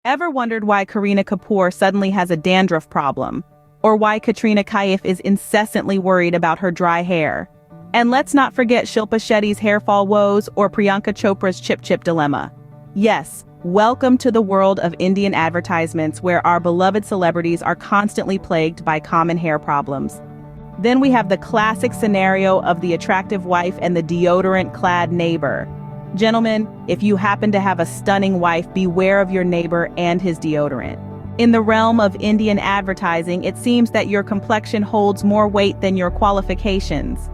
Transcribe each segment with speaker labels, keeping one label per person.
Speaker 1: Ever wondered why Kareena Kapoor suddenly has a dandruff problem? Or why Katrina Kaif is incessantly worried about her dry hair? And let's not forget Shilpa Shetty's hair fall woes or Priyanka Chopra's chip dilemma. Yes, welcome to the world of Indian advertisements where our beloved celebrities are constantly plagued by common hair problems. Then we have the classic scenario of the attractive wife and the deodorant-clad neighbor. Gentlemen, if you happen to have a stunning wife, beware of your neighbor and his deodorant. In the realm of Indian advertising, it seems that your complexion holds more weight than your qualifications.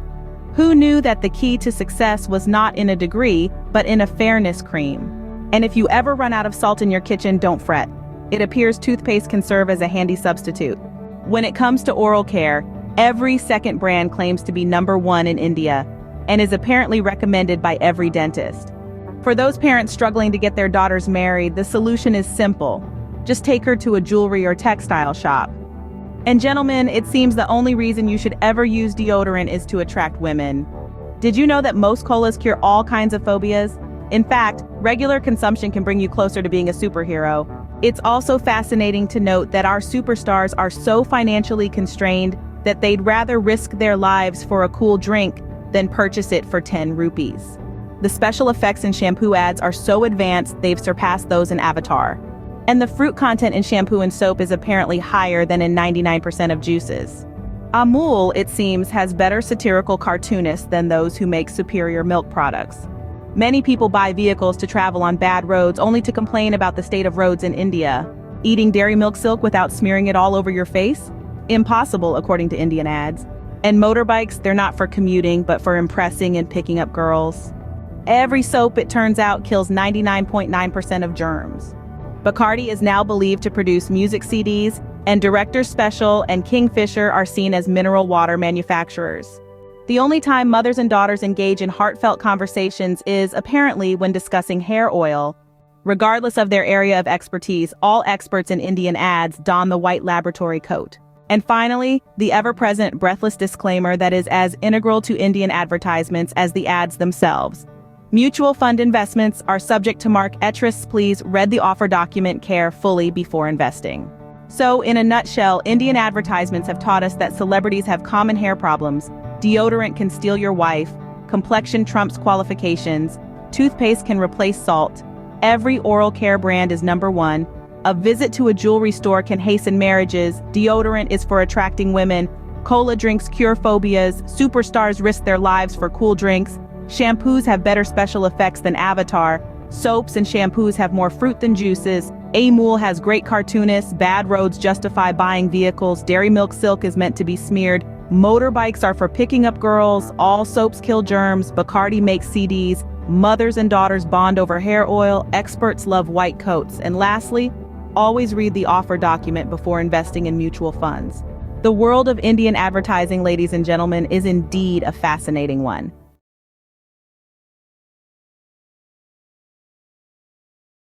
Speaker 1: Who knew that the key to success was not in a degree, but in a fairness cream? And if you ever run out of salt in your kitchen, don't fret. It appears toothpaste can serve as a handy substitute. When it comes to oral care, every second brand claims to be #1 in India, and is apparently recommended by every dentist. For those parents struggling to get their daughters married, the solution is simple. Just take her to a jewelry or textile shop. And gentlemen, it seems the only reason you should ever use deodorant is to attract women. Did you know that most colas cure all kinds of phobias? In fact, regular consumption can bring you closer to being a superhero. It's also fascinating to note that our superstars are so financially constrained that they'd rather risk their lives for a cool drink than purchase it for 10 rupees. The special effects in shampoo ads are so advanced they've surpassed those in Avatar. And the fruit content in shampoo and soap is apparently higher than in 99% of juices. Amul, it seems, has better satirical cartoonists than those who make superior milk products. Many people buy vehicles to travel on bad roads only to complain about the state of roads in India. Eating dairy milk silk without smearing it all over your face? Impossible, according to Indian ads. And motorbikes, they're not for commuting, but for impressing and picking up girls. Every soap, it turns out, kills 99.9% of germs. Bacardi is now believed to produce music CDs, and Director's Special and Kingfisher are seen as mineral water manufacturers. The only time mothers and daughters engage in heartfelt conversations is, apparently, when discussing hair oil. Regardless of their area of expertise, all experts in Indian ads don the white laboratory coat. And finally, the ever-present breathless disclaimer that is as integral to Indian advertisements as the ads themselves. Mutual fund investments are subject to mark etrus. Please read the offer document carefully before investing. So, in a nutshell, Indian advertisements have taught us that celebrities have common hair problems, deodorant can steal your wife, complexion trumps qualifications, toothpaste can replace salt, every oral care brand is #1, a visit to a jewelry store can hasten marriages, deodorant is for attracting women, cola drinks cure phobias, superstars risk their lives for cool drinks, shampoos have better special effects than Avatar, soaps and shampoos have more fruit than juices, Amul has great cartoonists, bad roads justify buying vehicles, dairy milk silk is meant to be smeared, motorbikes are for picking up girls, all soaps kill germs, Bacardi makes CDs, mothers and daughters bond over hair oil, experts love white coats, and lastly, always read the offer document before investing in mutual funds. The world of Indian advertising, ladies and gentlemen, is indeed a fascinating one.